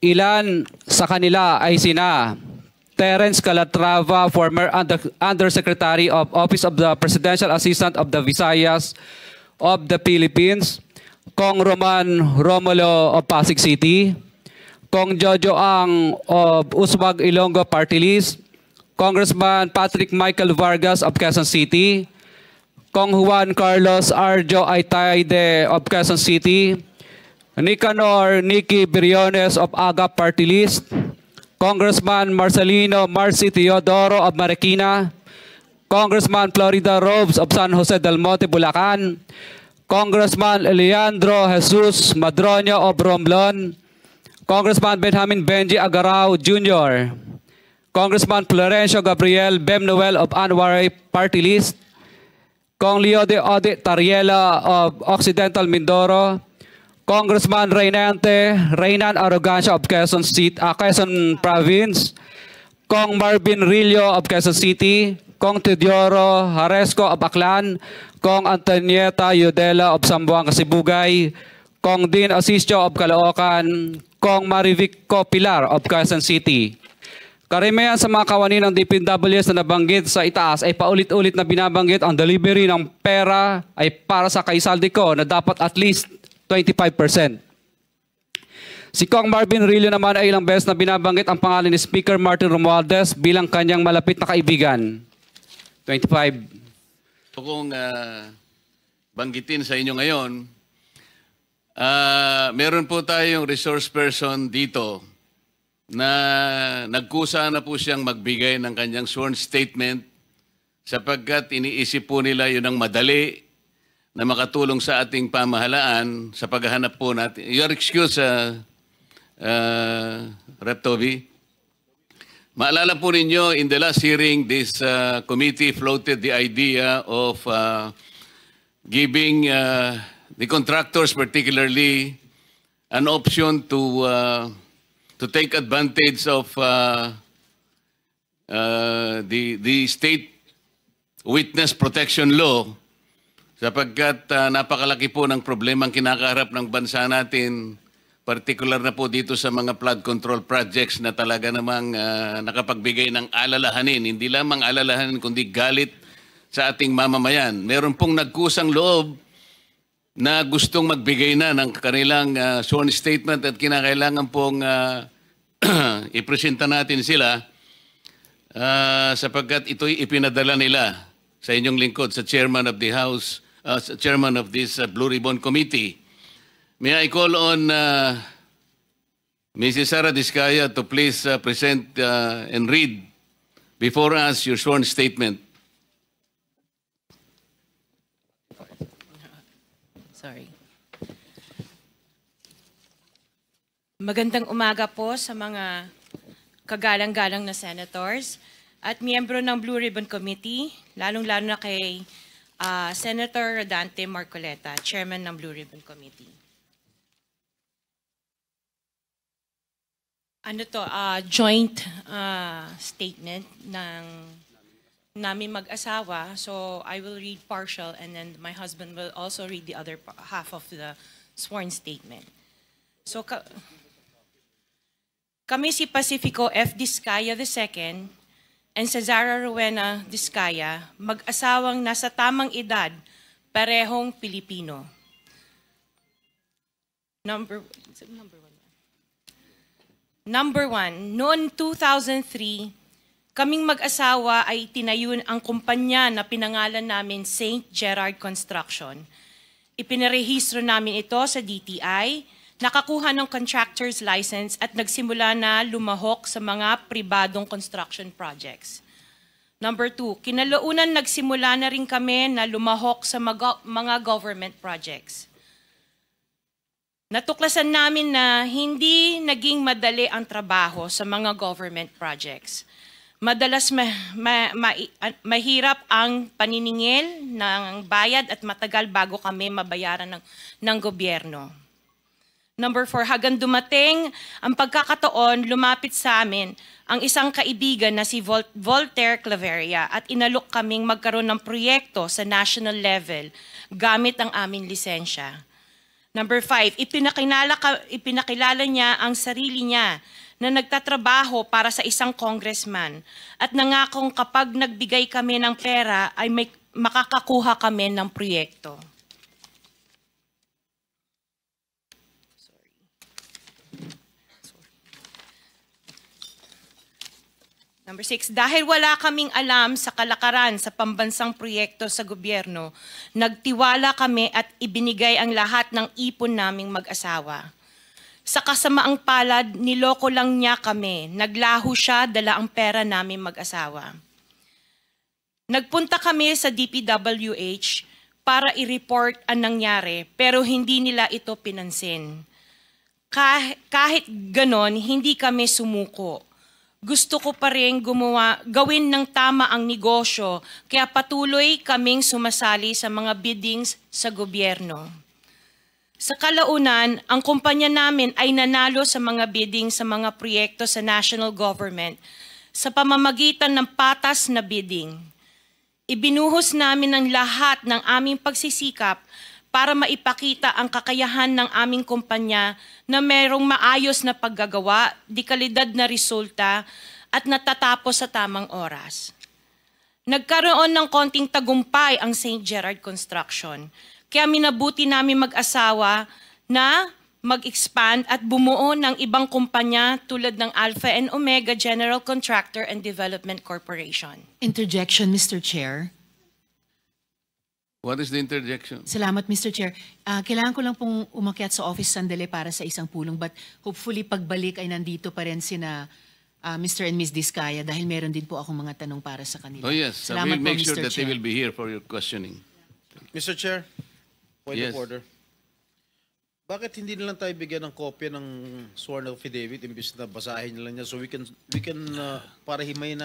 Ilan sa kanila ay sina Terence Calatrava, former Undersecretary of Office of the Presidential Assistant of the Visayas of the Philippines, Kong Roman Romulo of Pasig City, Kong Jojo Ang of Uswag Ilonggo Party List, Congressman Patrick Michael Vargas of Quezon City, Kong Juan Carlos Arjo Aitaide of Quezon City, Nicanor Nicky Briones of Aga Party List, Congressman Marcelino Marcy Teodoro of Marikina, Congressman Florida Robes of San Jose del Monte, Bulacan, Congressman Leandro Jesus Madroño of Romblon, Congressman Benjamin Benji Agarao Jr., Congressman Florencio Gabriel Bemnoel of Anwaray Party List, Kong Leo de Ode Tariela of Occidental Mindoro, Congressman Reynan Arrogancia of Quezon Province, Kong Marvin Rillo of Quezon City, Kong Teodoro Haresco of Aklan, Kong Antonieta Yudela of Sambuanga, Sibugay, Kong Dean Asisio of Caloocan, Kong Marivico Pilar of Quezon City. Karamihan sa mga kawani ng DPWH na nabanggit sa itaas ay paulit-ulit na binabanggit ang delivery ng pera ay para sa kaisaldi ko na dapat at least 25%. Si Kong Marvin Rillo naman ay ilang beses na binabanggit ang pangalan ni Speaker Martin Romualdez bilang kanyang malapit na kaibigan. 25. Kung banggitin sa inyo ngayon, meron po tayong resource person dito na nagkusa na po siyang magbigay ng kanyang sworn statement sapagkat iniisip po nila yun ang madali na makatulong sa ating pamahalaan sa paghahanap po natin. Your excuse, Rep. Toby. Maalala po ninyo, in the last hearing, this committee floated the idea of giving the contractors particularly an option to take advantage of the state witness protection law sapagkat napakalaki po ng problema ang kinakaharap ng bansa natin, particular na po dito sa mga flood control projects na talaga namang nakapagbigay ng alalahanin, hindi lamang alalahanin kundi galit sa ating mamamayan. Meron pong nagkusang loob na gustong magbigay na ng kanilang sworn statement at kinakailangan pong ipresenta natin sila sapagkat ito'y ipinadala nila sa inyong lingkod sa Chairman of the House, Chairman of this Blue Ribbon Committee. May I call on Mrs. Sara Diskaya to please present and read before us your sworn statement. Sorry. Magandang umaga po sa mga kagalang-galang na senators at miyembro ng Blue Ribbon Committee, lalong-lalo na kay Senator Rodante Marcoleta, Chairman ng Blue Ribbon Committee. Ano to, joint statement ng namin mag-asawa. So I will read partial and then my husband will also read the other half of the sworn statement. So kami si Pacifico F. Diskaya II and Cesara Rowena Diskaya, mag-asawang nasa tamang edad, parehong Pilipino. Number one, noong 2003, kaming mag-asawa ay tinayo ang kumpanya na pinangalan namin St. Gerard Construction. Ipinarehistro namin ito sa DTI, nakakuha ng contractor's license at nagsimula na lumahok sa mga pribadong construction projects. Number two, kinalaunan nagsimula na rin kami na lumahok sa mga government projects. Natuklasan namin na hindi naging madali ang trabaho sa mga government projects. Madalas mahirap ang paniningil ng bayad at matagal bago kami mabayaran ng gobyerno. Number 4, hanggang dumating ang pagkakataon, lumapit sa amin ang isang kaibigan na si Voltaire Claveria at inalok kaming magkaroon ng proyekto sa national level gamit ang aming lisensya. Number 5, ipinakilala niya ang sarili niya na nagtatrabaho para sa isang congressman at nangakong kapag nagbigay kami ng pera ay makakakuha kami ng proyekto. Number 6, dahil wala kaming alam sa kalakaran sa pambansang proyekto sa gobyerno, nagtiwala kami at ibinigay ang lahat ng ipon naming mag-asawa. Sa kasamaang palad, niloko lang niya kami. Naglaho siya, dala ang pera namin mag-asawa. Nagpunta kami sa DPWH para i-report ang nangyari, pero hindi nila ito pinansin. Kahit ganon, hindi kami sumuko. Gusto ko pa rin gawin ng tama ang negosyo, kaya patuloy kaming sumasali sa mga biddings sa gobyerno. Sa kalaunan, ang kumpanya namin ay nanalo sa mga bidding sa mga proyekto sa national government sa pamamagitan ng patas na bidding. Ibinuhos namin ang lahat ng aming pagsisikap para maipakita ang kakayahan ng aming kumpanya na mayroong maayos na paggagawa, dekalidad na resulta at natatapos sa tamang oras. Nagkaroon ng konting tagumpay ang St. Gerard Construction, kaya minabuti namin mag-asawa na mag-expand at bumuo ng ibang kumpanya tulad ng Alpha and Omega General Contractor and Development Corporation. Interjection, Mr. Chair. What is the interjection? Salamat, Mr. Chair. Kailangan ko lang pong umakyat sa office sandali para sa isang pulong, but hopefully pagbalik ay nandito pa rin sina Mr. and Ms. Diskaya dahil meron din po akong mga tanong para sa kanila. Oh yes, Salamat we'll make po, sure Mr. that they Chair. will be here for your questioning. Mr. Chair, point Yes. of order. Bakit hindi na lang tayo bigyan ng kopya ng sworn affidavit imbis na basahin na lang niya so we can para himayin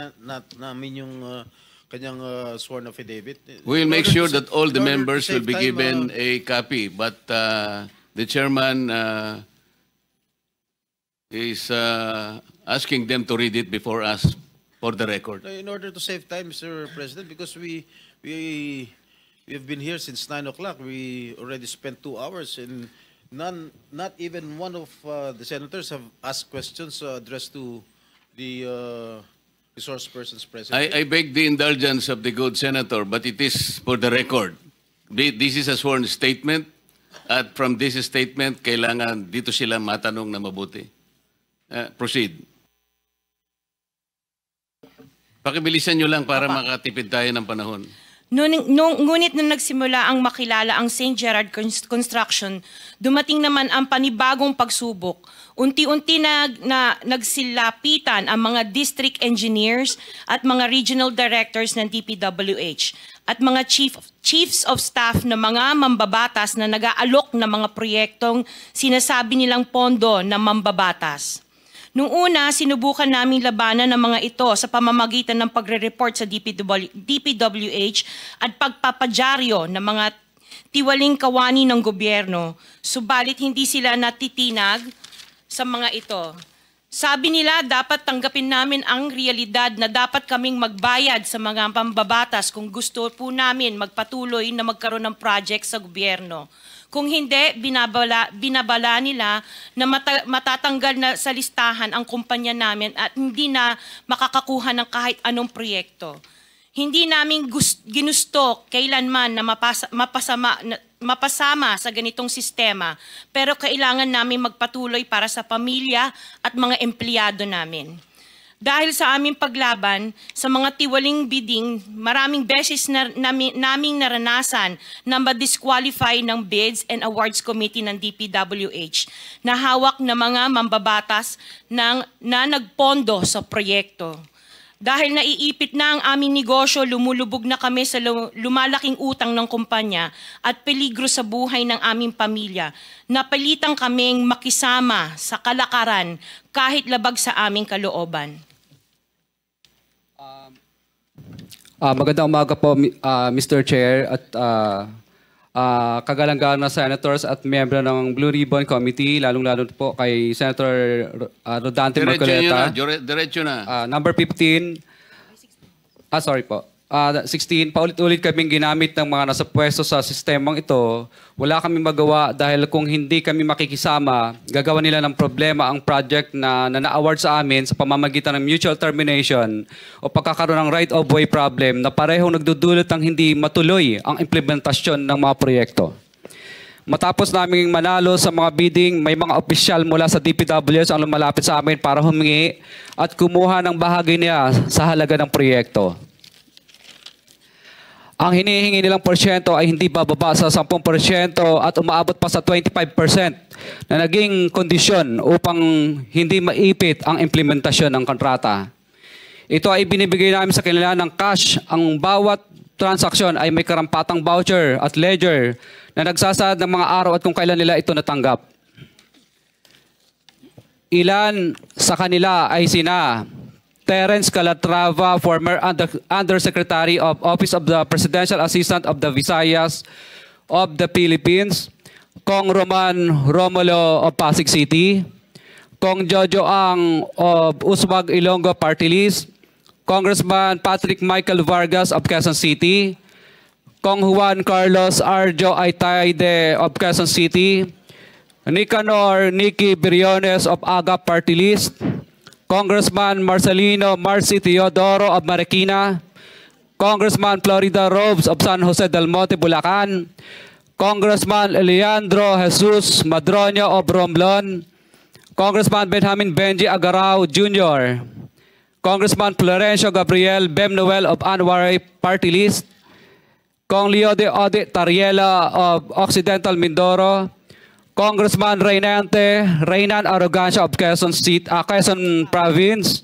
namin yung kanyang sworn affidavit. We'll In make order sure to- that all the in order to members will save be time, given a copy, but the chairman is asking them to read it before us for the record. in order to save time, Mr. President, because we have been here since 9 o'clock. We already spent 2 hours and not even one of the senators have asked questions addressed to the resource persons present. I beg the indulgence of the good senator, but it is for the record. This is a sworn statement, at from this statement, kailangan dito sila matanong na mabuti. Proceed. Pakibilisan nyo lang para makatipid tayo ng panahon. Ngunit nung nagsimula ang makilala ang St. Gerard Construction, dumating naman ang panibagong pagsubok. Unti-unti nagsilapitan ang mga district engineers at mga regional directors ng DPWH at mga chiefs of staff na mga mambabatas na nag-aalok ng mga proyektong sinasabi nilang pondo ng mambabatas. Noong una, sinubukan naming labanan ng mga ito sa pamamagitan ng pagre-report sa DPWH at pagpapadyaryo ng mga tiwaling kawani ng gobyerno. Subalit hindi sila natitinag sa mga ito. Sabi nila dapat tanggapin namin ang realidad na dapat kaming magbayad sa mga pambabatas kung gusto po namin magpatuloy na magkaroon ng project sa gobyerno. Kung hindi, binabala nila na matatanggal na sa listahan ang kumpanya namin at hindi na makakakuha ng kahit anong proyekto. Hindi namin ginusto kailanman na mapasama sa ganitong sistema, pero kailangan namin magpatuloy para sa pamilya at mga empleyado namin. Dahil sa aming paglaban sa mga tiwaling bidding, maraming beses naming naranasan na ma-disqualify ng Bids and Awards Committee ng DPWH na hawak na mga mambabatas na nagpondo sa proyekto. Dahil naiipit na ang aming negosyo, lumulubog na kami sa lumalaking utang ng kumpanya at peligro sa buhay ng aming pamilya. Napilitan kaming makisama sa kalakaran kahit labag sa aming kalooban. Magandang umaga po, Mr. Chair at kagalang-galang na senators at miyembro ng Blue Ribbon Committee, lalong-lalo po kay Senator Rodante Marcoleta. Diretso na. Number 15. Sorry po. 16, paulit-ulit kaming ginamit ng mga nasa pwesto sa sistemang ito. Wala kami magawa dahil kung hindi kami makikisama, gagawa nila ng problema ang project na na-award sa amin sa pamamagitan ng mutual termination o pagkakaroon ng right-of-way problem na parehong nagdudulot ng hindi matuloy ang implementasyon ng mga proyekto. Matapos naming manalo sa mga bidding, may mga opisyal mula sa DPWS ang lumalapit sa amin para humingi at kumuha ng bahagi niya sa halaga ng proyekto. Ang hinihingi nilang porsyento ay hindi bababa sa 10% at umaabot pa sa 25% na naging kondisyon upang hindi maipit ang implementasyon ng kontrata. Ito ay binibigay namin sa kanila ng cash. Ang bawat transaksyon ay may karampatang voucher at ledger na nagsasaad ng mga araw at kung kailan nila ito natanggap. Ilan sa kanila ay sina Terence Calatrava, former Undersecretary of Office of the Presidential Assistant of the Visayas of the Philippines, Kong Roman Romulo of Pasig City, Kong Jojo Ang of Uswag Ilonggo Party List, Congressman Patrick Michael Vargas of Quezon City, Kong Juan Carlos Arjo Aitaide of Quezon City, Nicanor Nicky Briones of Aga Party List, Congressman Marcelino Marcy Teodoro of Marikina, Congressman Florida Robes of San Jose del Monte, Bulacan, Congressman Leandro Jesus Madroño of Romblon, Congressman Benjamin Benji Agarao Jr., Congressman Florencio Gabriel Bemnoel of Anwaray Party List, Kong Leo de Ode Tariela of Occidental Mindoro, Congressman Reynan Arrogancia of Quezon Province,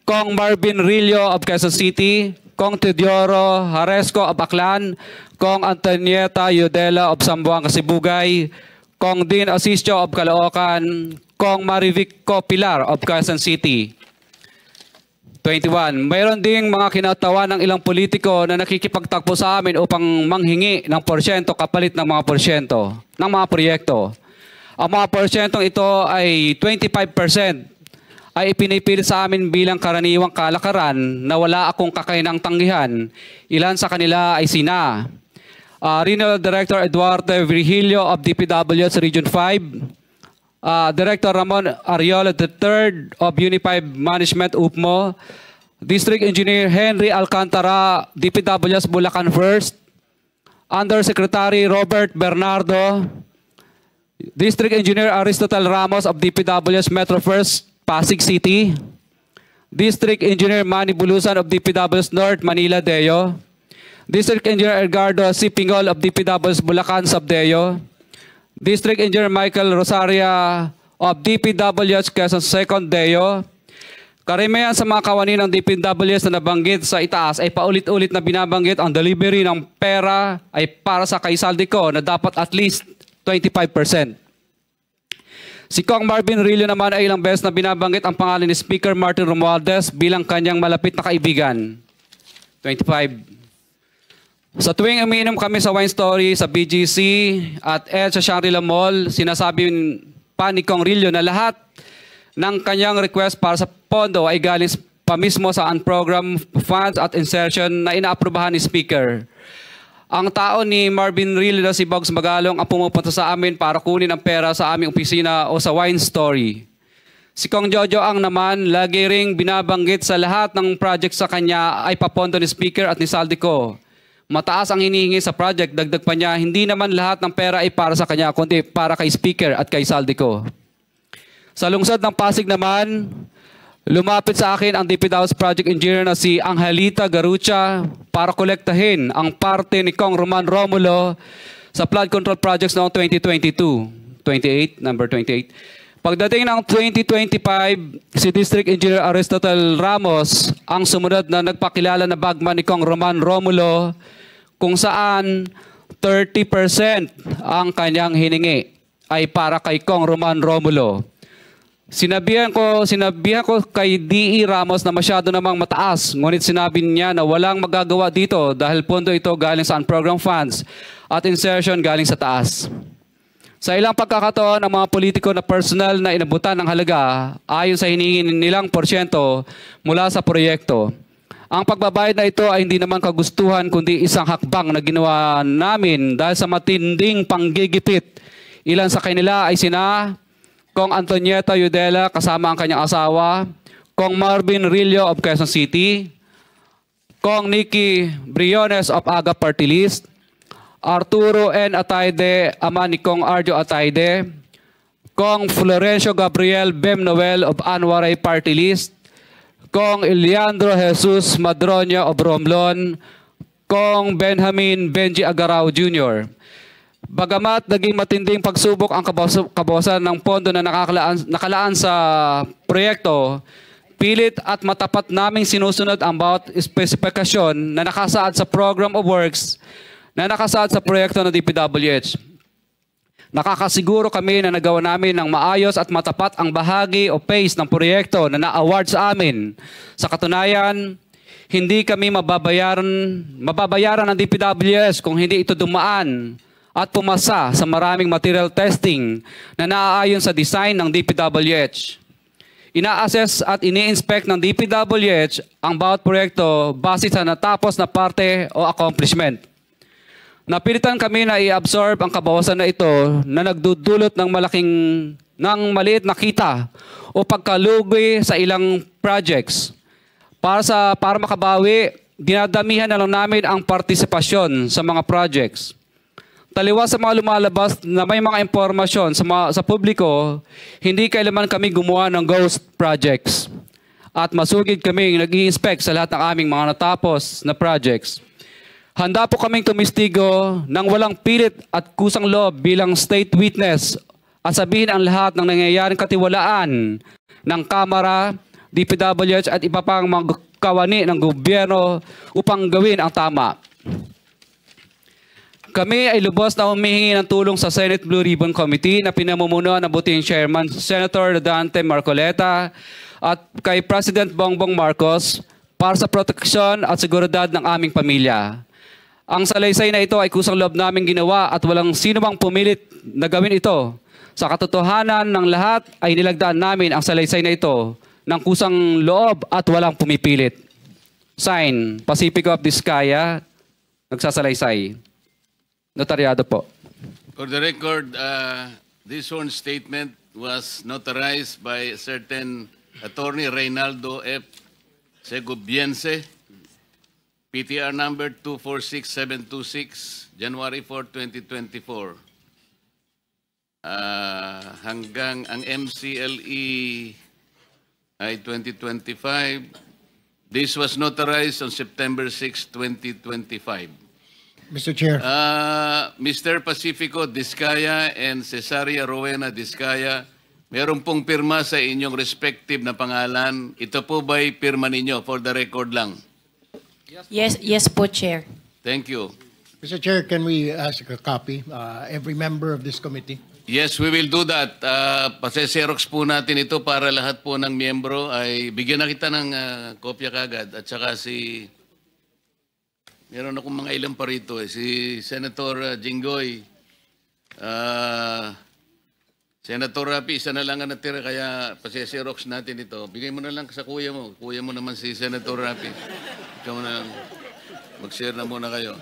Kong Marvin Rillo of Quezon City, Kong Teodoro Haresco of Aklan, Kong Antonieta Yudela of Zamboanga, Sibugay, Kong Dean Asisio of Caloocan, Kong Marivic Pilar of Quezon City. 21. Mayroon ding mga kinatawa ng ilang politiko na nakikipagtakbo sa amin upang manghingi ng porsyento kapalit ng mga porsyento ng mga proyekto. Ang mga porsyentong ito ay 25% ay ipinipilit sa amin bilang karaniwang kalakaran na wala akong kakainang tanggihan. Ilan sa kanila ay sina Regional Director Eduardo Virgilio of DPWS Region 5, Director Ramon Ariola III of Unified Management UPMO, District Engineer Henry Alcantara, DPWS Bulacan First, Undersecretary Robert Bernardo, District Engineer Aristotle Ramos of DPWS Metro First, Pasig City, District Engineer Manny Bulusan of DPWS North, Manila Deo, District Engineer Edgardo C. Pingol of DPWS Bulacan Subdeo, District Engineer Michael Rosaria of DPWS Quezon Second Deo. Karamihan sa mga kawani ng DPWS na nabanggit sa itaas ay paulit-ulit na binabanggit ang delivery ng pera ay para sa kaisaldi na dapat at least 25%. Si Kong Marvin Rillo naman ay ilang beses na binabanggit ang pangalan ni Speaker Martin Romualdez bilang kanyang malapit na kaibigan. 25. Sa tuwing umiinom kami sa Wine Story, sa BGC at sa Shangri-La Mall, sinasabi pa ni Kong Rillo na lahat ng kanyang request para sa pondo ay galing pa mismo sa unprogrammed funds at insertion na inaaprubahan ni Speaker. Ang tao ni Marvin Rillo na si Bogs Magalong ang pumupunta sa amin para kunin ang pera sa aming opisina o sa Wine Story. Si Kong Jojo Ang naman, lagi ring binabanggit sa lahat ng project sa kanya ay papondo ni Speaker at ni Saldico. Mataas ang hinihingi sa project, dagdag pa niya, hindi naman lahat ng pera ay para sa kanya, kundi para kay Speaker at kay Saldico. Sa lungsod ng Pasig naman, lumapit sa akin ang DPWS Project Engineer na si Angelita Garucha para kolektahin ang parte ni Kong Roman Romulo sa flood control projects noong 2022. 28, number 28. Pagdating ng 2025, si District Engineer Aristotle Ramos ang sumunod na nagpakilala na bagman ni Kong Roman Romulo kung saan 30% ang kanyang hiningi ay para kay Kong Roman Romulo. Sinabihan ko kay D.E. Ramos na masyado namang mataas, ngunit sinabi niya na walang magagawa dito dahil pondo ito galing sa unprogrammed funds at insertion galing sa taas. Sa ilang pagkakataon, ang mga politiko na personal na inabutan ng halaga ayon sa hinihingi nilang porsyento mula sa proyekto. Ang pagbabayad na ito ay hindi naman kagustuhan kundi isang hakbang na ginawa namin dahil sa matinding panggigipit. Ilan sa kanila ay sina Kong Antonieta Yudela kasama ang kanyang asawa, Kong Marvin Rillo of Quezon City, Kong Nikki Briones of Aga Party List, Arturo N. Atayde, ama ni Kong Arjo Atayde, Kong Florencio Gabriel Bem Noel of Anwaray Party List, Kong Eliandro Jesus Madroña of Romblon, Kong Benjamin Benji Agarao Jr. Bagamat naging matinding pagsubok ang kabawasan ng pondo na nakalaan sa proyekto, pilit at matapat naming sinusunod ang bawat espesifikasyon na nakasaad sa Program of Works na nakasaad sa proyekto ng DPWH. Nakakasiguro kami na nagawa namin ng maayos at matapat ang bahagi o phase ng proyekto na na-award sa amin. Sa katunayan, hindi kami mababayaran ng DPWH kung hindi ito dumaan at pumasa sa maraming material testing na naaayon sa design ng DPWH. Ina-assess at ini-inspect ng DPWH ang bawat proyekto base sa natapos na parte o accomplishment. Napilitan kami na i-absorb ang kabawasan na ito na nagdudulot ng maliit na kita o pagkalugi sa ilang projects. Para makabawi, dinadamihan na lang namin ang partisipasyon sa mga projects. Taliwas sa mga lumalabas na may mga impormasyon sa publiko, hindi kailanman kami gumawa ng ghost projects. At masugid kami nag-i-inspect sa lahat ng aming mga natapos na projects. Handa po kaming tumistigo ng walang pilit at kusang loob bilang state witness at sabihin ang lahat ng nangyayaring katiwalaan ng Kamara, DPWH at iba pang mga kawani ng gobyerno upang gawin ang tama. Kami ay lubos na humihingi ng tulong sa Senate Blue Ribbon Committee na pinamumunuan ng buting Chairman Senator Dante Marcoleta at kay President Bongbong Marcos para sa proteksyon at seguridad ng aming pamilya. Ang salaysay na ito ay kusang loob naming ginawa at walang sino mang pumilit na gawin ito. Sa katotohanan ng lahat ay nilagdaan namin ang salaysay na ito ng kusang loob at walang pumipilit. Sign, Pacifico of Vizcaya, nagsasalaysay. Notaryado po. For the record, this sworn statement was notarized by a certain Attorney Reynaldo F. Segubiense, PTR number 246726, January 4, 2024. Hanggang ang MCLE ay 2025. This was notarized on September 6, 2025. Mr. Chair. Mr. Pacifico Vizcaya and Cesaria Rowena Vizcaya, meron pong pirma sa inyong respective na pangalan. Ito po ba'y pirma ninyo? For the record lang. Yes po, Chair. Thank you. Mr. Chair, can we ask a copy? Every member of this committee. Yes, we will do that. Pase-xerox po natin ito para lahat po ng miyembro ay bigyan na kita ng kopya kagad. At saka meron akong mga ilang pa rito si Senator Jinggoy, Senator Rapi, isa na lang ang natira kaya pase-xerox natin ito. Bigay mo na lang sa kuya mo. Kuya mo naman si Senator Rapi. Ikaw na lang. Mag-share na muna kayo.